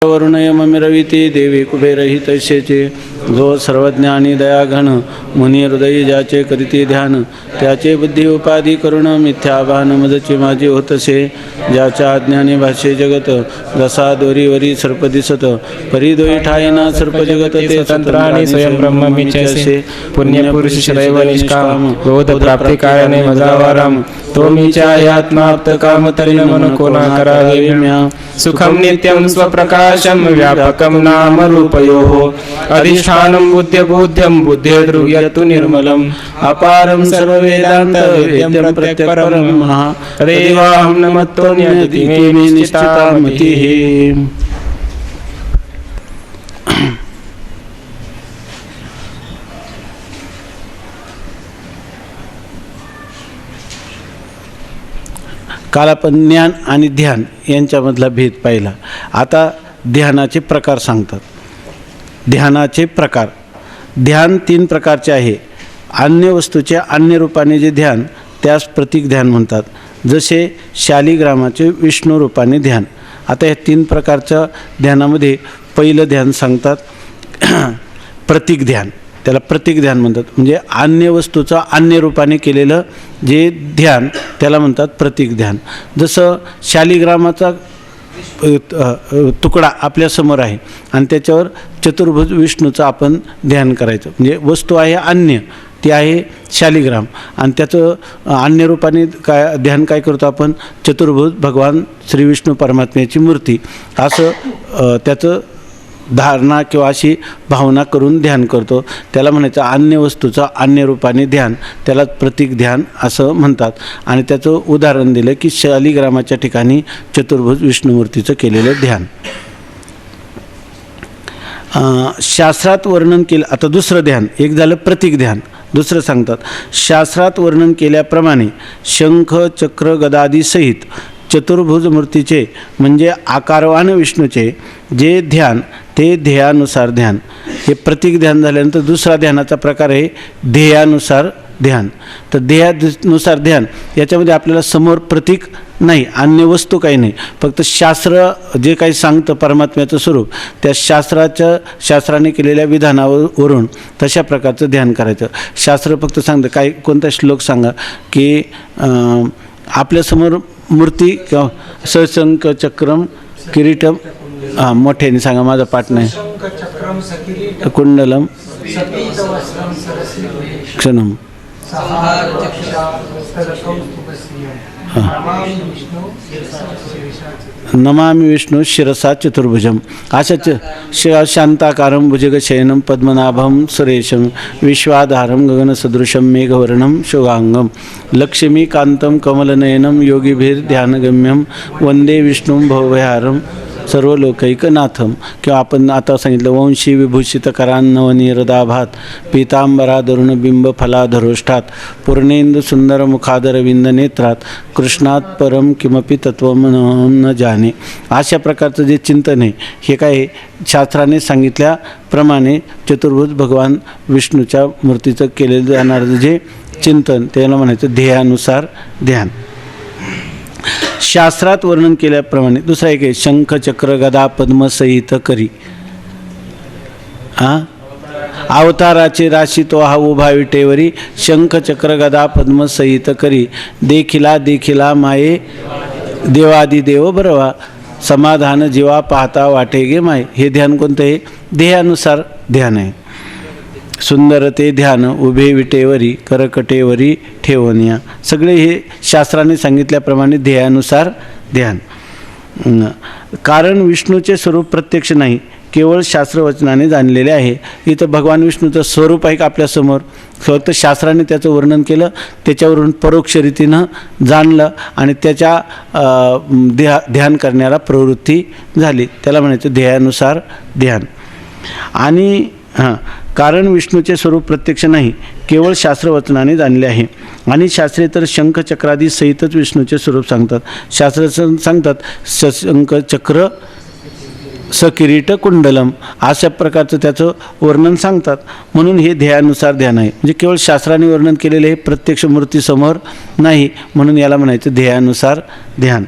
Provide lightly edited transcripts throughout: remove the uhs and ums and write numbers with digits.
वरुणयममिरविती देवी कुबेरही तैसेचे जो सर्वज्ञानी दयाघन मुनी हृदयी ज्याचे करीती ध्यान त्याचे बुद्धी उपाधी करुण मिथ्याभान मजचे माझे होतसे ज्याच्या अज्ञानी भाष्ये जगत जसा दोरीवरी सर्प दिसत परिदोई ठाईना सर्प जगत ते स्वतंत्राणी स्वयं ब्रह्म मीचे पुण्य पुरुष सदैव निष्काम बोध प्राप्ती कारणे मजावाराम तो मीच्या आत्माप्त काम तरी मन कोणा करावे म्या सुखम नित्यं स्वप्रकाशम व्यापकम नाम रूपयोः अधिष्ठानं बुद्ध्यबोध्यं बुद्ध्यद्रुह्यतु निर्मलम् अपारं सर्ववेदान्त वेद्यं प्रत्यक्परं तदेवाहं नमत्तोऽन्यदिति मे निश्चिता मतिः। काल आपण ज्ञान आणि ध्यान यांच्यामधला भेद पाहिला. आता ध्यानाचे प्रकार सांगतात. ध्यानाचे प्रकार, ध्यान 3 प्रकारचे आहे. अन्य वस्तूचे अन्य रूपाने जे ध्यान त्यास प्रतीक ध्यान म्हणतात. जसे शालिग्रामाचे विष्णू रूपाने ध्यान. आता या 3 प्रकारच्या ध्यानामध्ये पहिलं ध्यान सांगतात प्रतीक ध्यान. त्याला प्रतीक ध्यान म्हणतात. म्हणजे अन्य वस्तूचं अन्य रूपाने केलेलं जे ध्यान त्याला म्हणतात प्रतीक ध्यान. जसं शालिग्रामाचा तुकडा आपल्यासमोर आहे आणि त्याच्यावर चतुर्भुज विष्णूचं आपण ध्यान करायचं. म्हणजे वस्तू आहे अन्य, ती आहे शालिग्राम आणि त्याचं अन्य रूपाने ध्यान काय करतो आपण, चतुर्भुज भगवान श्री विष्णू परमात्म्याची मूर्ती असं त्याचं धारणा किंवा अशी भावना करून ध्यान करतो. त्याला म्हणायचं अन्य वस्तूचं अन्य रूपाने ध्यान, त्याला प्रतीक ध्यान असं म्हणतात. आणि त्याचं उदाहरण दिलं की शालिग्रामाच्या ठिकाणी चतुर्भुज विष्णुमूर्तीचं केलेलं ध्यान. शास्त्रात वर्णन केलं. आता दुसरं ध्यान, एक झालं प्रतीक ध्यान, दुसरं सांगतात शास्त्रात वर्णन केल्याप्रमाणे शंख चक्र गदादी सहित चतुर्भुज मूर्तीचे म्हणजे आकारवान विष्णूचे जे ध्यान ते ध्येयानुसार ध्यान. हे प्रतीक ध्यान झाल्यानंतर दुसरा ध्यानाचा प्रकार आहे ध्येयानुसार ध्यान. तर ध्येयानुसार ध्यान याच्यामध्ये आपल्याला समोर प्रतीक नाही, अन्य वस्तू काही नाही, फक्त शास्त्र जे काही सांगतं परमात्म्याचं स्वरूप त्या शास्त्राने केलेल्या विधानावरून तशा प्रकारचं ध्यान करायचं. शास्त्र फक्त सांगतं काय, कोणता श्लोक सांगा की आपल्यासमोर मूर्ती किंवा सशंख चक्रम किरीटम, मोठ्याने सांगा, माझा पाठ नाही, कुंडलम क्षणम नमामि विष्णु शिरसा चतुर्भुजम. अशा शांताकारं भुजगशयनं पद्मनाभं सुरेशं विश्वाधारं गगनसदृशं मेघवर्णं शुभांगं लक्ष्मीकान्तं कमलनयनं योगिभिर्ध्यानगम्यं वंदे विष्णुं भवभयहारं सर्वलोकैकनाथम. किंवा आपण आता सांगितलं वंशी विभूषित करान्नवनीरदाभात पीतांबराधरुण बिंब फलाधरोष्ठात पूर्णेंदु सुंदर मुखादरविंद नेत्रात कृष्णात परम किमपि तत्वम न जाने. अशा प्रकारचं जे चिंतन आहे हे काय शास्त्राने सांगितल्याप्रमाणे चतुर्भुज भगवान विष्णूच्या मूर्तीचं केलेलं जाणारं जे चिंतन त्याला म्हणायचं ध्येयानुसार ध्यान. शास्त्रात वर्णन केल्याप्रमाणे दुसरा एक आहे शंख चक्र गदा पद्म सहित करी. अवताराचे राशी तो हा उभा विटेवरी शंख चक्र गदा पद्म सहित करी देखिला देखिला माये देवादिदेव बरवा समाधान जीवा पाहता वाटे गे माय. हे ध्यान कोणतं आहे, ध्येयानुसार ध्यान आहे. सुंदर ते ध्यान उभे विटेवरी करकटेवरी ठेवनिया. सगळे हे शास्त्राने सांगितल्याप्रमाणे ध्येयानुसार ध्यान. कारण विष्णूचे स्वरूप प्रत्यक्ष नाही, केवळ शास्त्रवचनाने जाणलेले आहे. इथं भगवान विष्णूचं स्वरूप आहे का आपल्यासमोर, फक्त शास्त्राने त्याचं वर्णन केलं, त्याच्यावरून परोक्ष रीतीनं जाणलं आणि त्याच्या ध्यान करण्याला प्रवृत्ती झाली. त्याला म्हणायचं ध्येयानुसार ध्यान. आणि कारण विष्णूचे स्वरूप प्रत्यक्ष नाही, केवळ शास्त्रवचनाने जाणले आहे. आणि शास्त्रे तर शंख चक्रादी सहितच विष्णूचे स्वरूप सांगतात. शास्त्र सांगतात शंख चक्र सकिरीट कुंडलम अशा प्रकारचं त्याचं वर्णन सांगतात. म्हणून हे ध्येयानुसार ध्यान आहे. म्हणजे केवळ शास्त्राने वर्णन केलेले हे प्रत्यक्ष मूर्तीसमोर नाही, म्हणून याला म्हणायचं ध्येयानुसार ध्यान.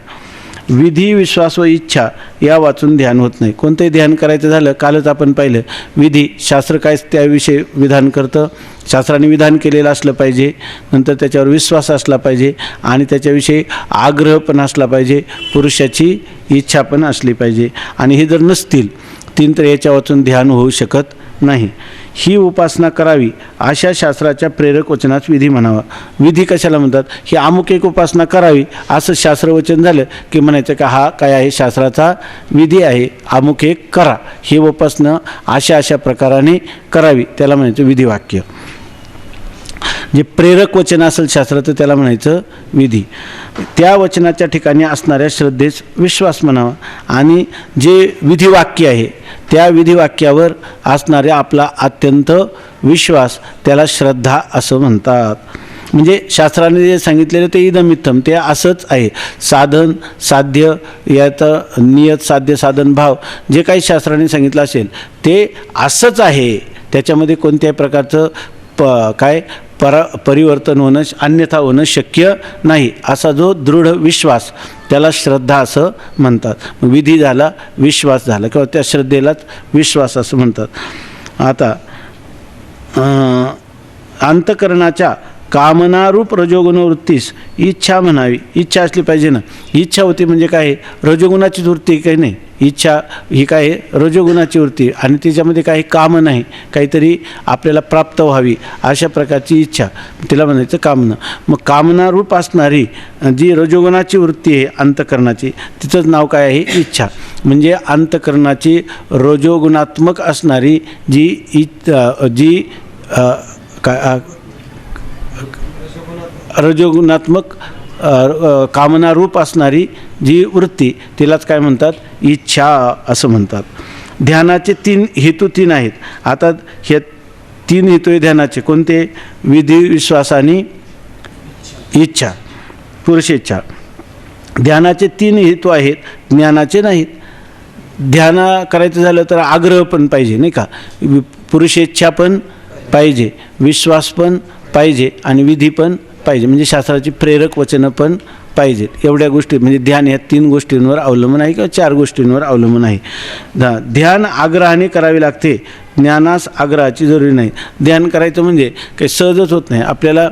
विधी विश्वास व इच्छा या वाचून ध्यान होत नाही. कोणतंही ध्यान करायचं झालं, कालच आपण पाहिलं विधी, शास्त्र काय त्याविषयी विधान करतं, शास्त्राने विधान केलेलं असलं पाहिजे, नंतर त्याच्यावर विश्वास असला पाहिजे आणि त्याच्याविषयी आग्रह पण असला पाहिजे, पुरुषाची इच्छा पण असली पाहिजे. आणि हे जर नसतील तीन तर याच्या वाचून ध्यान होऊ शकत नाही. ही उपासना करावी अशा शास्त्राच्या प्रेरक वचनास विधी म्हणावा. विधी कशाला म्हणतात? ही अमुक एक उपासना करावी असं शास्त्रवचन झालं की म्हणायचं का हा काय आहे, शास्त्राचा विधी आहे, अमुक एक करा, ही उपासना अशा अशा प्रकाराने करावी, त्याला म्हणायचं विधिवाक्य. जे प्रेरक वचन असेल शास्त्राचं त्याला म्हणायचं विधी. त्या वचनाच्या ठिकाणी असणाऱ्या श्रद्धेस विश्वास म्हणावा. आणि जे विधिवाक्य आहे त्या विधिवाक्यावर असणाऱ्या आपला अत्यंत विश्वास त्याला श्रद्धा असं म्हणतात. म्हणजे शास्त्राने जे सांगितलेलं ते इदमित्थम, ते असंच आहे. साधन साध्य यात नियत साध्य साधन भाव जे काही शास्त्राने सांगितलं असेल ते असंच आहे, त्याच्यामध्ये कोणत्याही प्रकारचं परिवर्तन होणं, अन्यथा होणं शक्य नाही, असा जो दृढ विश्वास त्याला श्रद्धा असं म्हणतात. विधी झाला, विश्वास झाला, किंवा त्या श्रद्धेलाच विश्वास असं म्हणतात. आता अंतकरणाच्या कामनारूप रजोगुण वृत्तीस इच्छा म्हणावी. इच्छा असली पाहिजे ना. इच्छा होती म्हणजे काय? रजोगुणाची वृत्ती काही नाही. इच्छा ही काय आहे? रजोगुणाची वृत्ती, आणि त्याच्यामध्ये काही काम नाही, काहीतरी आपल्याला प्राप्त व्हावी अशा प्रकारची इच्छा, तिला म्हणायचं कामना. मग कामनारूप असणारी जी रजोगुणाची वृत्ती आहे अंतकरणाची, तिचंच नाव काय आहे? इच्छा. म्हणजे अंतकरणाची रजोगुणात्मक असणारी रजोगुणात्मक कामनारूप असणारी जी वृत्ती तिलाच काय म्हणतात? इच्छा असं म्हणतात. ध्यानाचे हेतू तीन आहेत. आता हे तीन हेतू आहे ध्यानाचे. कोणते? विधी, विश्वास आणि इच्छा, पुरुषेच्छा. ध्यानाचे तीन हेतू आहेत, ज्ञानाचे नाहीत. ध्यान करायचं झालं तर आग्रह पण पाहिजे, नाही का? पुरुषेच्छा पण पाहिजे, विश्वास पण पाहिजे आणि विधी पण पाहिजे, म्हणजे शास्त्राची प्रेरक वचनं पण पाहिजेत. एवढ्या गोष्टी म्हणजे ध्यान या तीन गोष्टींवर अवलंबून आहे किंवा चार गोष्टींवर अवलंबून आहे. ध्यान आग्रहाने करावे लागते, ज्ञानास आग्रहाची जरुरी नाही. ध्यान करायचं म्हणजे काही सहजच होत नाही. आपल्याला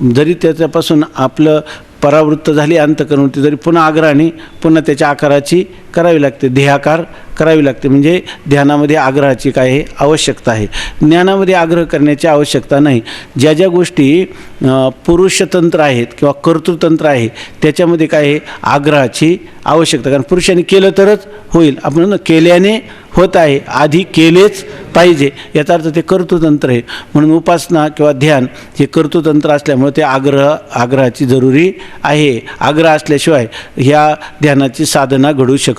जरी त्याच्यापासून आपलं परावृत्त झाली अंतकरणवृत्ती, तरी पुन्हा आग्रहाने पुन्हा त्याच्या आकाराची करावी लागते, ध्येयाकार करावी लागते. म्हणजे ध्यानामध्ये आग्रहाची काय आहे? आवश्यकता आहे. ज्ञानामध्ये आग्रह करण्याची आवश्यकता नाही. ज्या ज्या गोष्टी पुरुषतंत्र आहेत किंवा कर्तृतंत्र आहे त्याच्यामध्ये काय आहे? आग्रहाची आवश्यकता. कारण पुरुषाने केलं तरच होईल. आपण केल्याने होत आहे, आधी केलेच पाहिजे, याचा अर्थ ते कर्तृतंत्र आहे. म्हणून उपासना किंवा ध्यान हे कर्तृतंत्र असल्यामुळे ते आग्रहाची जरुरी आहे. आग्रह असल्याशिवाय ह्या ध्यानाची साधना घडू शकत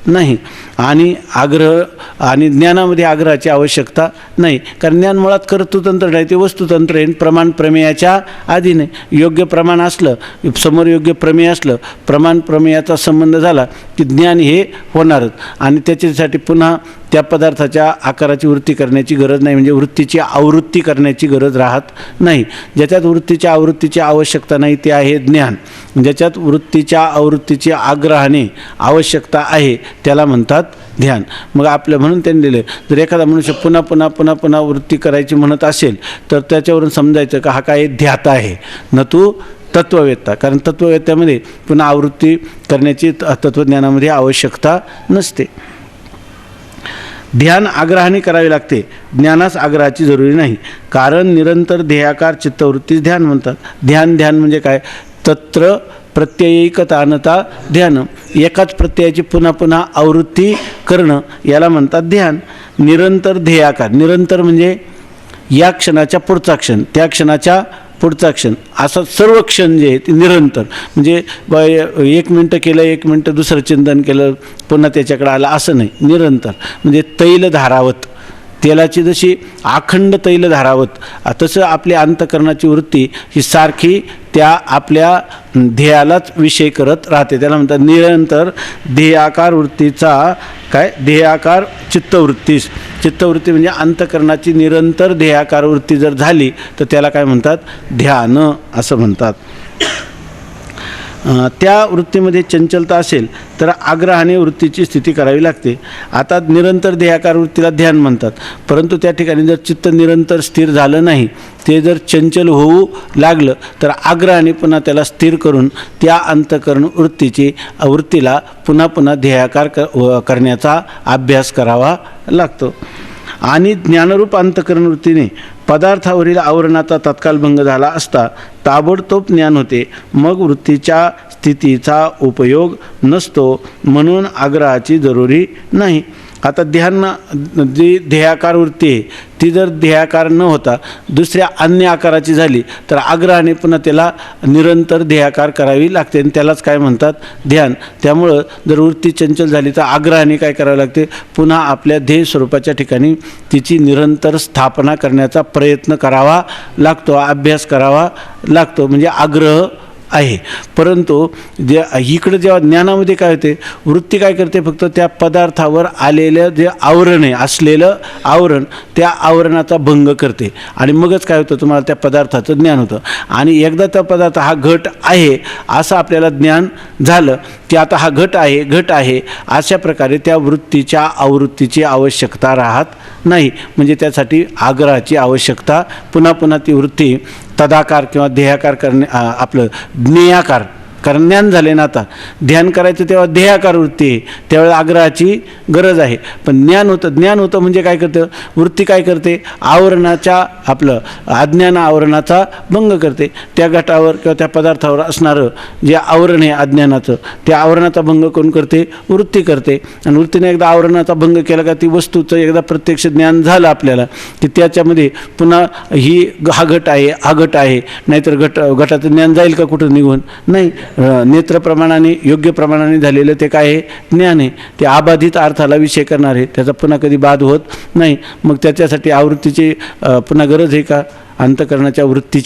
नाही. आणि आग्रह आणि ज्ञानामध्ये आग्रहाची आवश्यकता नाही, कारण ज्ञान मुळात कर्तृतंत्र नाही, ते वस्तुतंत्र आहे. प्रमाण प्रमेयाच्या अधीन आहे. योग्य प्रमाण असलं, समोर योग्य प्रमेय असलं, प्रमाण प्रमेयाचा संबंध झाला की ज्ञान हे होणारच. आणि त्याच्यासाठी पुन्हा त्या पदार्थाच्या आकाराची वृत्ती करण्याची गरज नाही, म्हणजे वृत्तीची आवृत्ती करण्याची गरज राहत नाही. ज्याच्यात वृत्तीच्या आवृत्तीची आवश्यकता नाही ते आहे ज्ञान. ज्याच्यात वृत्तीच्या आवृत्तीची आग्रहाने आवश्यकता आहे त्याला म्हणतात ध्यान. मग आपलं म्हणून त्यांनी दिलं, जर एखादा मनुष्य पुन्हा पुन्हा पुन्हा पुन्हा वृत्ती करायची म्हणत असेल तर त्याच्यावरून समजायचं का हा काय ध्याता आहे, न तू तत्ववेत्ता. कारण तत्ववेत्यामध्ये पुन्हा आवृत्ती करण्याची तत्वज्ञानामध्ये आवश्यकता नसते. ध्यान आग्रहाने करावे लागते, ज्ञानास आग्रहाची जरुरी नाही. कारण निरंतर ध्येयाकार चित्तवृत्तीस ध्यान म्हणतात. ध्यान म्हणजे काय? तत्र प्रत्ययिकतानता ध्यान. एकाच प्रत्ययाची पुन्हा पुन्हा आवृत्ती करणं याला म्हणतात ध्यान. निरंतर ध्येयाकार, निरंतर म्हणजे या क्षणाच्या पुढचा क्षण, त्या क्षणाच्या पुढचा क्षण, असं सर्व क्षण जे आहे ते निरंतर. म्हणजे 1 मिनटं केलं, 1 मिनटं दुसरं चिंतन केलं, पुन्हा त्याच्याकडे आलं, असं नाही. निरंतर म्हणजे तैल धारावत, तेलाची जशी अखंड तैल धारावत, तसं आपल्या अंतकरणाची वृत्ती ही सारखी त्या आपल्या ध्येयालाच विषय करत राहते. त्याला म्हणतात निरंतर ध्येयाकार वृत्तीचा काय? ध्येयाकार चित्तवृत्तीस. चित्तवृत्ती म्हणजे अंतकरणाची निरंतर ध्येयाकार वृत्ती जर झाली तर त्याला काय म्हणतात? ध्यान असं म्हणतात. त्या वृत्तीमध्ये चंचलता असेल तर आग्रहाने वृत्तीची स्थिती करावी लागते. आता निरंतर ध्येयाकार वृत्तीला ध्यान म्हणतात, परंतु त्या ठिकाणी जर चित्त निरंतर स्थिर झालं नाही, ते जर चंचल होऊ लागलं तर आग्रहाने पुन्हा त्याला स्थिर करून त्या अंतःकरण वृत्तीला पुन्हा पुन्हा ध्येयाकार करण्याचा अभ्यास करावा लागतो. आणि ज्ञानरूप अंतःकरण वृत्तीने पदार्थावरील आवरणाचा तत्काल भंग झाला असता ताबडतोब ज्ञान होते, मग वृत्तीच्या स्थितीचा उपयोग नसतो, म्हणून आग्रहाची जरुरी नाही. आता जी ध्येयाकार वृत्ती आहे ती जर ध्येयाकार न होता दुसऱ्या अन्य आकाराची झाली तर आग्रहाने पुन्हा त्याला निरंतर ध्येयाकार करावी लागते आणि त्यालाच काय म्हणतात, ध्यान. त्यामुळं जर वृत्ती चंचल झाली तर आग्रहाने काय करावं लागते, पुन्हा आपल्या ध्येय स्वरूपाच्या ठिकाणी तिची निरंतर स्थापना करण्याचा प्रयत्न करावा लागतो, अभ्यास करावा लागतो, म्हणजे आग्रह आहे. परंतु इकडं जेव्हा ज्ञानामध्ये काय होते, वृत्ती काय करते, फक्त त्या पदार्थावर आलेलं जे आवरण आहे, असलेलं आवरण, त्या आवरणाचा भंग करते आणि मगच काय होतं, तुम्हाला त्या पदार्थाचं ज्ञान होतं. आणि एकदा त्या पदार्थ हा घट आहे असं आपल्याला ज्ञान झालं की आता हा घट आहे अशा प्रकारे त्या वृत्तीच्या आवृत्तीची आवश्यकता राहत नाही. म्हणजे त्यासाठी आग्रहाची आवश्यकता, पुन्हा पुन्हा ती वृत्ती तदाकार किंवा ध्येयाकार करणे, आपलं ज्ञेयाकार, कारण ज्ञान झाले ना, आता ध्यान करायचं तेव्हा ध्येयाकार वृत्ती आहे, त्यावेळेला आग्रहाची गरज आहे. पण ज्ञान होतं म्हणजे काय करतं, वृत्ती काय करते, आवरणाच्या आपलं अज्ञान आवरणाचा भंग करते. त्या घटावर किंवा त्या पदार्थावर असणारं जे आवरण आहे अज्ञानाचं, त्या आवरणाचा भंग कोण करते, वृत्ती करते. आणि वृत्तीने एकदा आवरणाचा भंग केला का ती वस्तूचं एकदा प्रत्यक्ष ज्ञान झालं आपल्याला की त्याच्यामध्ये पुन्हा हा घट आहे, नाहीतर घटाचं ज्ञान जाईल का कुठं निघून, नाही. नेत्रप्रमाणाने योग्य प्रमाणाने झालेलं ते काय आहे, ज्ञान आहे. ते अबाधित अर्थाला विषय करणार आहे, त्याचा पुन्हा कधी बाद होत नाही. मग त्याच्यासाठी आवृत्तीची पुन्हा गरज आहे का, अंतःकरणाच्या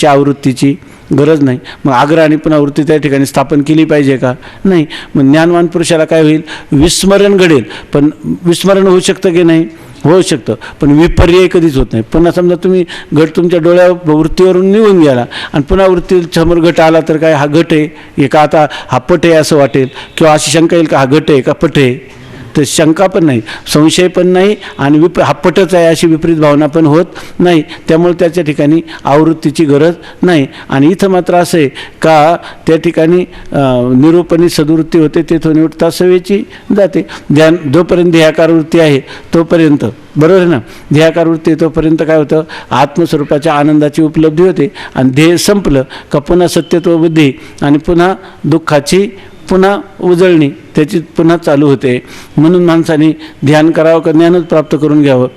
आवृत्तीची गरज नाही. मग आग्रहाने पुन्हा वृत्ती त्या ठिकाणी स्थापन केली पाहिजे का, नाही. मग ज्ञानवान पुरुषाला काय होईल, विस्मरण घडेल. पण विस्मरण होऊ शकतं की नाही, होऊ शकतं, पण विपर्यय कधीच होत नाही. पुन्हा समजा तुम्ही घट तुमच्या वृत्तीवरून निघून गेला आणि पुन्हा वृत्तीसमोर घट आला तर काय, हा घट आहे का, आता हा पट आहे असं वाटेल, किंवा अशी शंका येईल का हा घट आहे का पट आहे. तर शंका पण नाही, संशय पण नाही, आणि हा पटच आहे अशी विपरीत भावना पण होत नाही. त्यामुळे त्याच्या ठिकाणी आवृत्तीची गरज नाही. आणि इथं मात्र असं आहे का, त्या ठिकाणी निरूपणी सद्वृत्ती होते, तेथून उठता सवेची जाते. जोपर्यंत ध्येयाकार वृत्ती आहे तोपर्यंत, बरोबर आहे ना, ध्येयाकार वृत्ती तोपर्यंत काय होतं, आत्मस्वरूपाच्या आनंदाची उपलब्धी होते. आणि ध्येय संपलं का पुन्हा सत्यत्व बुद्धी आणि पुन्हा दुःखाची पुन्हा उजळणी त्याची पुन्हा चालू होते. म्हणून माणसाने ध्यान करावं का ज्ञानच प्राप्त करून घ्यावं.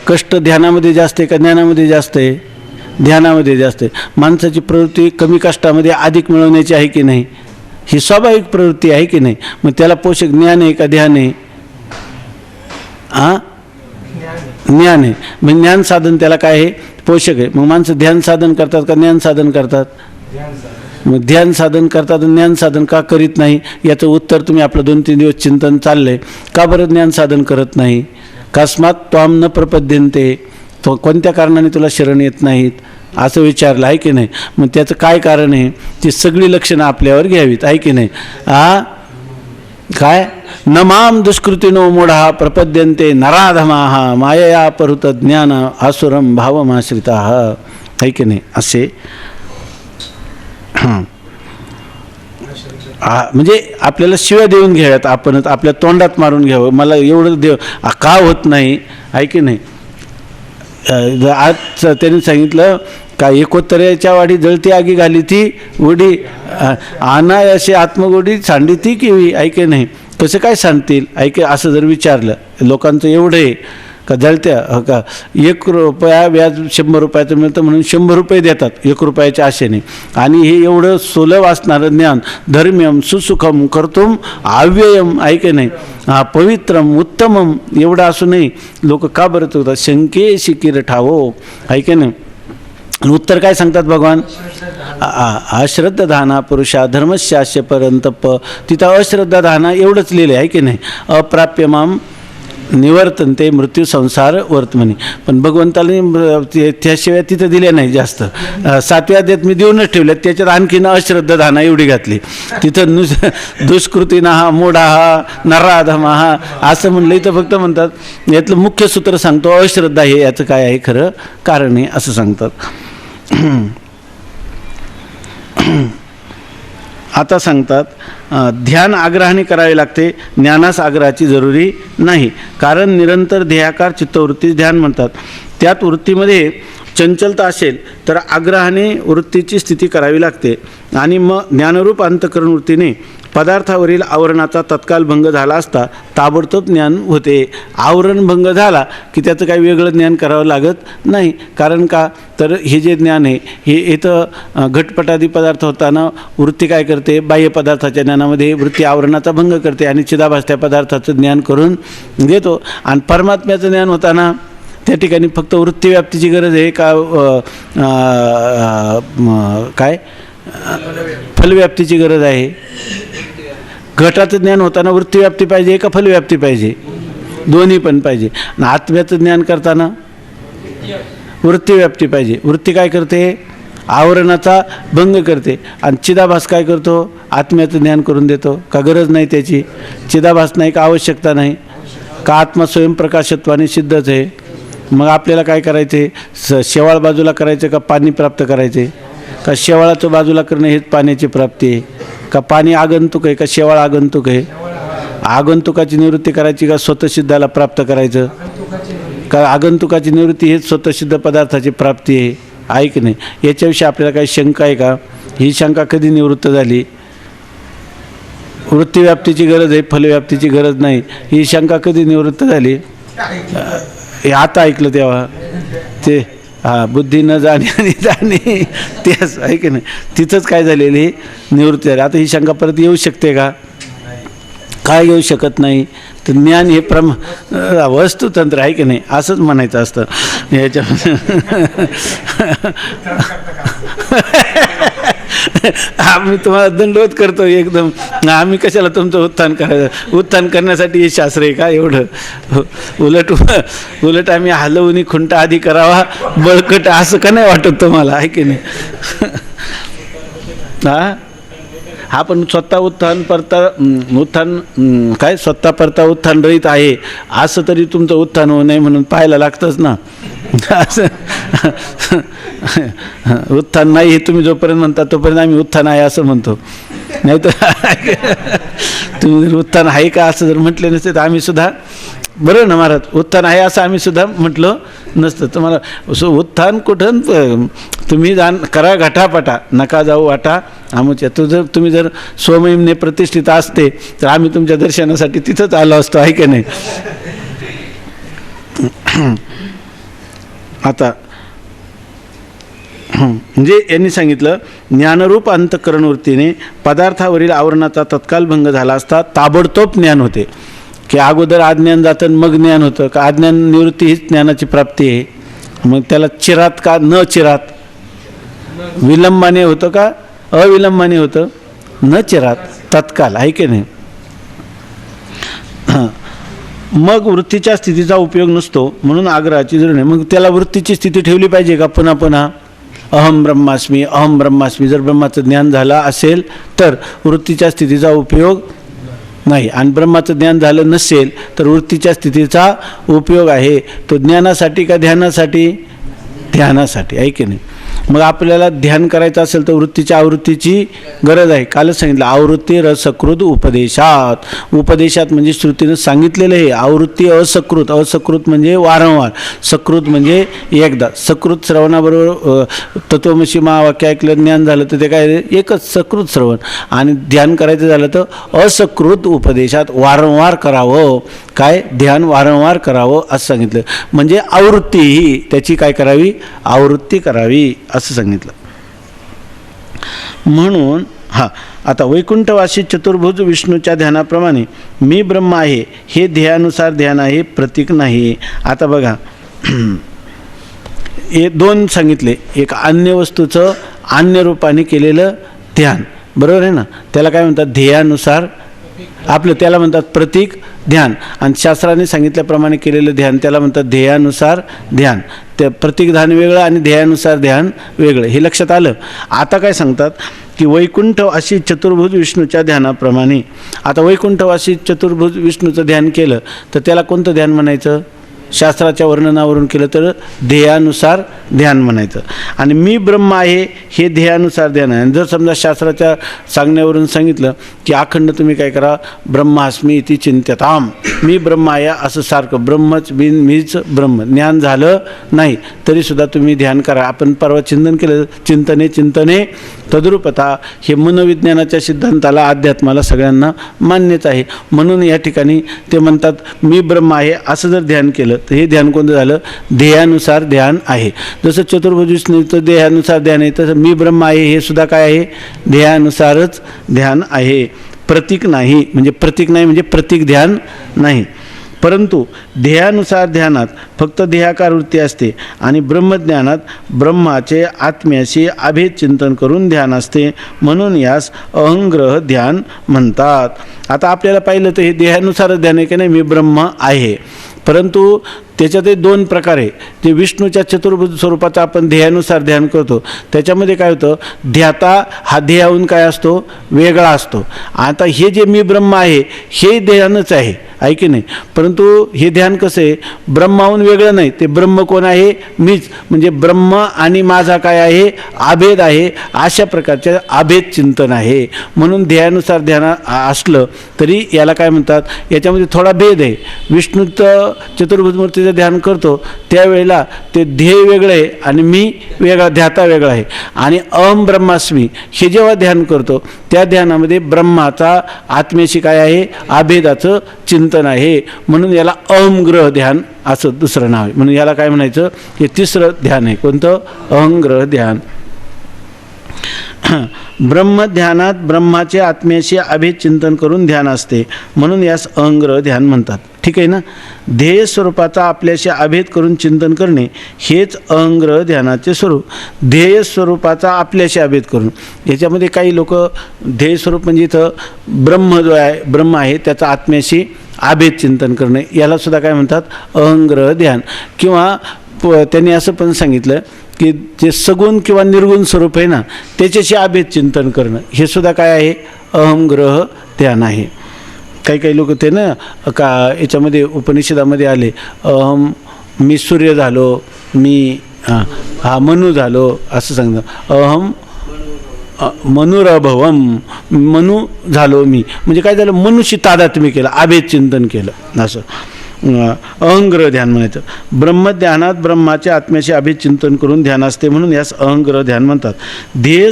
कष्ट ध्यानामध्ये जास्त आहे का ज्ञानामध्ये जास्त आहे, ध्यानामध्ये जास्त आहे. माणसाची प्रवृत्ती कमी कष्टामध्ये अधिक मिळवण्याची आहे की नाही, ही स्वाभाविक प्रवृत्ती आहे की नाही. मग त्याला पोषक ज्ञान आहे का ध्यान आहे, ज्ञान आहे. मग ज्ञान साधन त्याला काय आहे, पोषक आहे. मग माणसं ध्यान साधन करतात का ज्ञान साधन करतात, मग ध्यान साधन करतात, ज्ञान साधन का करीत नाही, याचं उत्तर तुम्ही आपलं 2-3 दिवस चिंतन चाललंय. का बरं ज्ञान साधन करत नाही, कस्मात त्वाम न प्रपद्यन्ते, तो कोणत्या कारणाने तुला शरण येत नाहीत असं विचारलं आहे की नाही. मग त्याचं काय कारण आहे, ती सगळी लक्षणं आपल्यावर घ्यावीत आहे की नाही. काय नमाम दुष्कृतीनो मूढा प्रपद्यन्ते नराधमाः मायया अपहृत ज्ञान आसुरम भावमाश्रिताः आहे की नाही. असे म्हणजे आपल्याला शिव्या देऊन घ्याव्यात, आपणच आपल्या तोंडात मारून घ्यावं, मला एवढं देव का होत नाही आहे की नाही. आज त्यांनी सांगितलं का, एकोत्तरेच्या वाडी जळती आगी घाली ती उडी, अनायासे आत्मगोडी सांडी ती किवी आहे की नाही. कसं काय सांगतील ऐके, असं जर विचारलं लोकांचं एवढं आहे का, जळत्या का 1 रुपया व्याज 100 रुपयाचं मिळतं म्हणून 100 रुपये देतात 1 रुपयाच्या आशेने. आणि हे एवढं सुलभ असणारं ज्ञान, धर्म्यम सुसुखम कर्तुम अव्ययम आहे की नाही, पवित्रम उत्तमम एवढं असूनही लोक का बरं होतात, शंकेशी किरठावो आहे की नाही. उत्तर काय सांगतात भगवान, अश्रद्धाना पुरुषा धर्मशास्य परंतप, तिथं अश्रद्धाना एवढंच लिहिलं आहे की नाही. अप्राप्य माम निवर्तन्ते मृत्यू संसार वर्तमनी. पण भगवंताने त्याशिवाय तिथं दिल्या नाही जास्त. 7व्या अध्यायात मी देऊनच ठेवल्यात, त्याच्यात आणखीन अश्रद्धाना एवढी घातली. तिथं दुष्कृतीना हा मोढा हा नराधमा हा असं म्हणलं. इथं फक्त म्हणतात यातलं मुख्य सूत्र सांगतो अश्रद्धा हे याचं काय आहे खरं कारण आहे असं सांगतात. आता सांगतात ध्यान आग्रहाने करावे लागते, ज्ञानास आग्रहाची जरुरी नाही. कारण निरंतर ध्येयाकार चित्तवृत्ती ध्यान म्हणतात. त्यात वृत्तीमध्ये चंचलता असेल तर आग्रहाने वृत्तीची स्थिती करावी लागते आणि मग ज्ञानरूप अंतःकरण वृत्तीने पदार्थावरील आवरणाचा तत्काल भंग झाला असता ताबडतोब ज्ञान होते. आवरण भंग झाला की त्याचं काही वेगळं ज्ञान करावं लागत नाही. कारण का तर हे जे ज्ञान आहे हे इथं घटपटादी पदार्थ होताना वृत्ती काय करते, बाह्य पदार्थाच्या ज्ञानामध्ये वृत्ती आवरणाचा भंग करते आणि चिदाभास त्या पदार्थाचं ज्ञान करून देतो. आणि परमात्म्याचं ज्ञान होताना त्या ठिकाणी फक्त वृत्तीव्याप्तीची गरज आहे का काय फलव्याप्तीची गरज आहे. घटाचं ज्ञान होताना वृत्तीव्याप्ती पाहिजे का फलव्याप्ती पाहिजे, दोन्ही पण पाहिजे. आणि आत्म्याचं ज्ञान करताना वृत्तीव्याप्ती पाहिजे. वृत्ती काय करते, आवरणाचा भंग करते. आणि चिदाभास काय करतो, आत्म्याचं ज्ञान करून देतो. का गरज नाही त्याची, चिदाभास नाही का आवश्यकता नाही का, आत्मा स्वयंप्रकाशत्वाने सिद्धच आहे. मग आपल्याला काय करायचे, शेवाळ बाजूला करायचं का पाणी प्राप्त करायचे, का शेवाळाचं बाजूला करणं हेच पाण्याची प्राप्ती आहे, का पाणी आगंतुक आहे का शेवाळ आगंतुक आहे. आगंतुकाची निवृत्ती करायची का स्वतःसिद्धाला प्राप्त करायचं, का आगंतुकाची निवृत्ती हेच स्वतःसिद्ध पदार्थाची प्राप्ती आहे की नाही. याच्याविषयी आपल्याला काही शंका आहे का, ही शंका कधी निवृत्त झाली. वृत्तीव्याप्तीची गरज आहे, फलव्याप्तीची गरज नाही, ही शंका कधी निवृत्त झाली. हे आता ऐकलं तेव्हा ते बुद्धी न जाणे आणि जाणे तेच आहे की नाही, तिथंच काय झालेली निवृत्ती झाली. आता ही शंका परत येऊ शकते का, काय येऊ शकत नाही. तर ज्ञान हे वस्तुतंत्र आहे की नाही असंच म्हणायचं असतं याच्या. आम्ही तुम्हाला दंडवत करतो एकदम, आम्ही कशाला तुमचं उत्थान करायचं, उत्थान करण्यासाठी हे शास्त्र आहे का एवढं. उलट आम्ही हलवून खुंटा आधी करावा बळकट असं का नाही वाटत तुम्हाला, आहे की नाही. हा पण स्वतः उत्थान काय स्वतः परता उत्थान रहित आहे असं तरी तुमचं उत्थान होऊ नये म्हणून पाहायला लागतंच ना. असं उत्थान नाही हे तुम्ही जोपर्यंत म्हणता तोपर्यंत आम्ही उत्थान आहे असं म्हणतो. नाही तर तुम्ही जर उत्थान आहे का असं जर म्हटले नसते तर आम्ही सुद्धा बरं ना महाराज उत्थान आहे असं आम्ही सुद्धा म्हटलं नसतं. तुम्हाला उत्थान कुठं तुम्ही करा घटापटा नका जाऊ वाटा आमच्या. तुम्ही जर स्वमहिमने प्रतिष्ठित असते तर आम्ही तुमच्या दर्शनासाठी तिथंच आलो असतो, आहे की नाही. आता म्हणजे यांनी सांगितलं ज्ञानरूप अंतःकरण वृत्तीने पदार्थावरील आवरणाचा तत्काल भंग झाला असता ताबडतोब ज्ञान होते. की अगोदर अज्ञान जातं मग ज्ञान होतं का, अज्ञान निवृत्ती हीच ज्ञानाची प्राप्ती आहे. मग त्याला चिरात का न चिरात, विलंबाने होतं का अविलंबाने होतं, न चिरात तत्काल, आहे की नाही. मग वृत्तीच्या स्थितीचा उपयोग नसतो म्हणून आग्रहाची जरूर नाही. मग त्याला वृत्तीची स्थिती ठेवली पाहिजे का पुन्हा पुन्हा, अहम ब्रह्मास्मी अहम ब्रह्मास्मी. जर ब्रह्माचं ज्ञान झालं असेल तर वृत्तीच्या स्थितीचा उपयोग नाही. आणि ब्रह्माचं ज्ञान झालं नसेल तर वृत्तीच्या स्थितीचा उपयोग आहे. तो ज्ञानासाठी का ध्यानासाठी, ध्यानासाठी, आहे की नाही. मग आपल्याला ध्यान करायचं असेल तर वृत्तीच्या आवृत्तीची गरज आहे. कालच सांगितलं आवृत्ती रसकृत उपदेशात. उपदेशात म्हणजे श्रुतीनं सांगितलेलं आहे. आवृत्ती असकृत, असकृत म्हणजे वारंवार, सकृत म्हणजे एकदा. सकृत श्रवणाबरोबर तत्वमसी महावाक्य ऐकलं ज्ञान झालं तर ते काय एकच सकृत श्रवण. आणि ध्यान करायचं झालं तर असकृत उपदेशात वारंवार करावं. काय ध्यान वारंवार करावं असं सांगितलं. म्हणजे आवृत्ती ही त्याची काय करावी, आवृत्ती करावी असं सांगितलं. म्हणून आता वैकुंठवासी चतुर्भुज विष्णूच्या ध्यानाप्रमाणे मी ब्रह्म आहे हे ध्येयानुसार ध्यान आहे, प्रतीक नाही. आता बघा हे दोन सांगितले. एक अन्य वस्तूचं अन्य रूपाने केलेलं ध्यान, बरोबर आहे ना, त्याला काय म्हणतात ध्येयानुसार आपलं त्याला म्हणतात प्रतीक ध्यान. आणि शास्त्राने सांगितल्याप्रमाणे केलेलं ध्यान त्याला म्हणतात ध्येयानुसार ध्यान. ते प्रतीक ध्यान वेगळं आणि ध्येयानुसार ध्यान वेगळं, हे लक्षात आलं. आता काय सांगतात की वैकुंठवासी चतुर्भुज विष्णूच्या ध्यानाप्रमाणे, आता वैकुंठवासी चतुर्भुज विष्णूचं ध्यान केलं तर त्याला कोणतं ध्यान म्हणायचं? शास्त्राच्या वर्णनावरून केलं तर ध्येयानुसार ध्यान म्हणायचं. आणि मी ब्रह्म आहे हे ध्येयानुसार ध्यान आहे. जर समजा शास्त्राच्या सांगण्यावरून सांगितलं की अखंड तुम्ही काय करा, ब्रह्मास्मी इति चिंत्यताम, मी ब्रह्म आहे असं सारखं, ब्रह्मच बिन मीच ब्रह्म, ज्ञान झालं नाही तरीसुद्धा तुम्ही ध्यान करा. आपण परवा चिंतन केलं, चिंतने चिंतने तद्रूपता, हे मनोविज्ञानाच्या सिद्धांताला अध्यात्माला सगळ्यांना मान्यच आहे. म्हणून या ठिकाणी ते म्हणतात मी ब्रह्म आहे असं जर ध्यान केलं तर हे ध्यान कोणतं झालं? ध्येयानुसार ध्यान आहे. जसं चतुर्भुज विष्णूचं ध्येयानुसार ध्येयान आहे तसं मी ब्रह्म आहे हे सुद्धा काय आहे? ध्येयानुसारच ध्यान आहे, प्रतीक नाही. म्हणजे प्रतीक नाही म्हणजे प्रतीक ध्यान नाही. परंतु ध्येयानुसार ध्यानात फक्त ध्येयाकार वृत्ती असते आणि ब्रह्मज्ञानात ब्रह्माचे आत्म्याशी अभेद चिंतन करून ध्यान असते, म्हणून यास अहंग्रह ध्येन म्हणतात. आता आपल्याला पाहिलं तर हे ध्येयानुसारच ध्यान आहे की नाही, मी ब्रह्म आहे. परंतु त्याच्यातही दोन प्रकार आहे. ते विष्णूच्या चतुर्भुज स्वरूपाचं आपण ध्येयानुसार ध्यान करतो, त्याच्यामध्ये काय होतं, ध्याता हा ध्येयाहून काय असतो? वेगळा असतो. आता हे जे मी ब्रह्म आहे हे ध्यानच आहे की नाही, परंतु हे ध्यान कसं आहे? ब्रह्माहून वेगळं नाही, ते ब्रह्म कोण आहे? मीच. म्हणजे ब्रह्म आणि माझा काय आहे? अभेद आहे. अशा प्रकारचे अभेद चिंतन आहे. म्हणून ध्येयानुसार ध्यान असलं तरी याला काय म्हणतात? याच्यामध्ये थोडा भेद आहे. विष्णूचं चतुर्भुज मूर्तीचं ध्यान करतो त्यावेळेला ते ध्येय वेगळं आहे आणि मी वेगळा, ध्याता वेगळा आहे. आणि अहम ब्रह्मास्मी हे जेव्हा ध्यान करतो त्या ध्यानामध्ये ब्रह्माचा आत्म्याशी काय आहे? अभेदाचं चिंतन आहे. म्हणून याला अहंग्रह ध्यान असं दुसरं नाव आहे. म्हणून याला काय म्हणायचं? हे तिसरं ध्यान आहे. कोणतं? अहंग्रह ध्येन. ब्रह्मध्यानात ब्रह्माचे आत्म्याशी अभेद चिंतन करून ध्यान असते, म्हणून यास अहंग्रह ध्यान म्हणतात. ठीक आहे ना. ध्येय स्वरूपाचा आपल्याशी अभेद करून चिंतन करणे हेच अहंग्रह ध्यानाचे स्वरूप. ध्येय स्वरूपाचा आपल्याशी अभेद करून, याच्यामध्ये काही लोक ध्येय स्वरूप म्हणजे इथं ब्रह्म जो आहे, ब्रह्म आहे त्याचा आत्म्याशी अभेद चिंतन करणे, याला सुद्धा काय म्हणतात? अहंग्रह ध्यान. किंवा त्यांनी असं पण सांगितलं की जे सगुण किंवा निर्गुण स्वरूप आहे ना त्याच्याशी अभेद चिंतन करणं, हे सुद्धा काय आहे? अहंग्रह ध्यान आहे. काही काही लोक ते ना का याच्यामध्ये उपनिषदामध्ये आले, मी सूर्य झालो, मी मनु झालो असं सांगतं. अहम मनुरभवम, मनु झालो मी, म्हणजे काय झालं? मनुष्य तादात्म्य केलं, अभेद चिंतन केलं, असं अहंग्रह ध्यान म्हणायचं. ब्रह्मध्यानात ब्रह्माच्या आत्म्याशी अभेद चिंतन करून ध्यान असते, म्हणून यास अहंग्रह ध्यान म्हणतात. ध्येय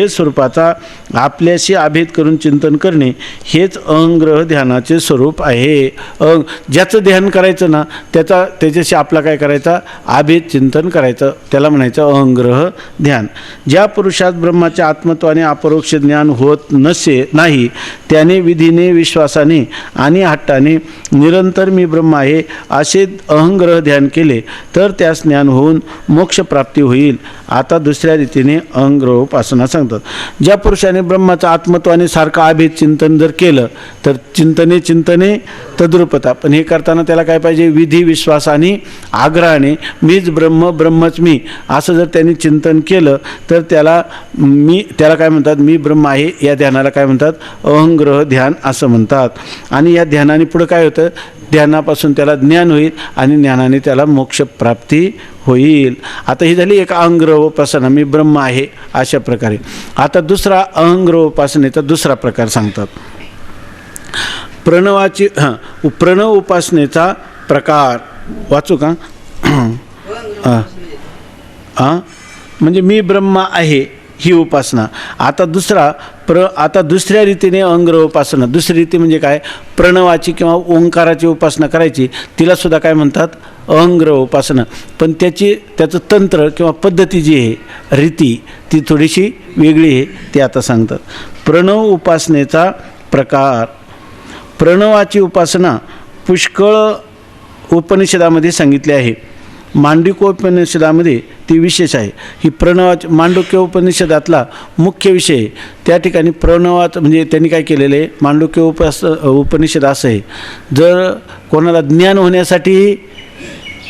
स्वरूपाचा आपल्याशी अभेद करून चिंतन करणे हेच अहंग्रह ध्यानाचे स्वरूप आहे. ज्याचं ध्यान करायचं ना त्याच्याशी आपला काय करायचा? अभेद चिंतन करायचं, त्याला म्हणायचं अहंग्रह ध्यान. ज्या पुरुषात ब्रह्माच्या आत्मत्वाने अपरोक्ष ज्ञान होत नाही त्याने विधीने, विश्वासाने आणि हट्टाने निरंतर मी ब्रह्म आहे असे अहंग्रह ध्यान केले तर त्यास ज्ञान होऊन मोक्षप्राप्ती होईल. आता दुसऱ्या रीतीने अहंग्रह उपासना सांगतात. ज्या पुरुषाने ब्रह्माचा आत्मत्वाने सारखं अभेद चिंतन जर केलं तर चिंतने चिंतने तद्रूपता, पण हे करताना त्याला काय पाहिजे? विधी, विश्वास आणि आग्रहाने मीच ब्रह्म, ब्रह्मच मी असं जर त्यांनी चिंतन केलं तर त्याला काय म्हणतात? मी ब्रह्म आहे या ध्यानाला काय म्हणतात? अहंग्रह ध्यान असं म्हणतात. आणि या ध्यानाने पुढं काय होतं? ध्यानापासून त्याला ज्ञान होईल आणि ज्ञानाने त्याला मोक्षप्राप्ती होईल. आता ही झाली एक अहंग्रह उपासना, मी ब्रह्म आहे अशा प्रकारे. आता दुसरा अहंग्रह उपासनेचा दुसरा प्रकार सांगतात. प्रणव उपासनेचा प्रकार वाचू का? म्हणजे मी ब्रह्म आहे ही उपासना. आता दुसऱ्या रीतीने अहंग्रह उपासना. दुसरी रीती म्हणजे काय? प्रणवाची किंवा ओंकाराची उपासना करायची, तिला सुद्धा काय म्हणतात? अहंग्रह उपासना. पण त्याचं तंत्र किंवा पद्धती जी आहे, रीती, ती थोडीशी वेगळी आहे, ती आता सांगतात. प्रणव उपासनेचा प्रकार. प्रणवाची उपासना पुष्कळ उपनिषदामध्ये सांगितली आहे. मांडुक्योपनिषदामध्ये ती विशेष आहे. ही प्रणवाची मांडुक्योपनिषदातला मुख्य विषय आहे. त्या ठिकाणी प्रणवात म्हणजे त्यांनी काय केलेलं आहे, उपनिषद असं आहे, जर कोणाला ज्ञान होण्यासाठी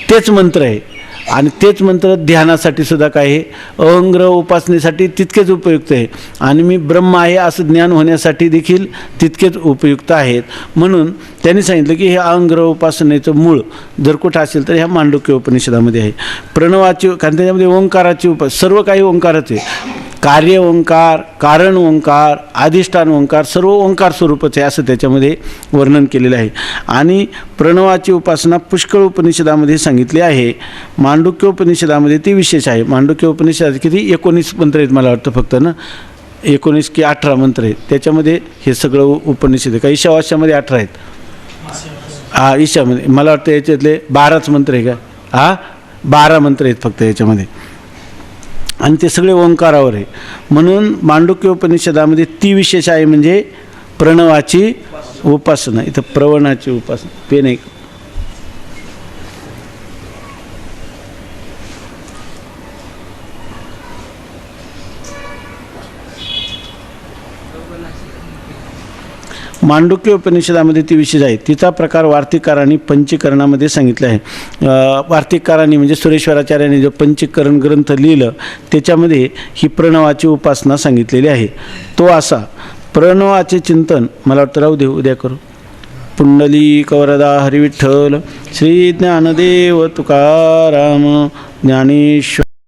तेच मंत्र आहे आणि तेच मंत्र ध्यानासाठी सुद्धा काय आहे, अहंग्रह उपासनेसाठी तितकेच उपयुक्त आहे आणि मी ब्रह्म आहे असं ज्ञान होण्यासाठी देखील तितकेच उपयुक्त आहेत. म्हणून त्यांनी सांगितलं की हे अहंग्रह उपासनेचं मूळ जर कुठं असेल तर ह्या मांडुक्य उपनिषदामध्ये आहे. प्रणवाची, कारण त्याच्यामध्ये ओंकाराची सर्व काही ओंकारच आहे. कार्य ओंकार, कारण ओंकार, अधिष्ठान ओंकार, सर्व ओंकार स्वरूपच आहे असं त्याच्यामध्ये वर्णन केलेलं आहे. आणि प्रणवाची उपासना पुष्कळ उपनिषदामध्ये सांगितली आहे. मांडुक्य उपनिषदामध्ये ती विशेष आहे. मांडुक्य उपनिषदात किती 19 मंत्र आहेत मला वाटतं, फक्त ना 19 की 18 मंत्र आहेत. त्याच्यामध्ये हे सगळं उपनिषद आहे. काही ईशावास्यामध्ये 18 आहेत. हा, ईशामध्ये मला वाटतं याच्यातले 12च मंत्र आहे का? हा, 12 मंत्र आहेत फक्त याच्यामध्ये आणि ते सगळे ओंकारावर आहे. म्हणून मांडुक्य उपनिषदामध्ये ती विशेष आहे म्हणजे प्रणवाची उपासना. इथं प्रवणाची उपासना ते नाही. मांडुक्य उपनिषदामध्ये ती विशेष आहे. तिचा प्रकार वार्तिकारांनी पंचीकरणामध्ये सांगितला आहे. वार्तिकारांनी म्हणजे सुरेश्वराचार्यांनी जो पंचीकरण ग्रंथ लिहिलं त्याच्यामध्ये ही प्रणवाची उपासना सांगितलेली आहे. तो असा, प्रणवाचे चिंतन मला वाटतं राहू दे, उद्या करू. पुंडलिक वरदा हरिविठ्ठल, श्री ज्ञानदेव तुकाराम, ज्ञानेश्वर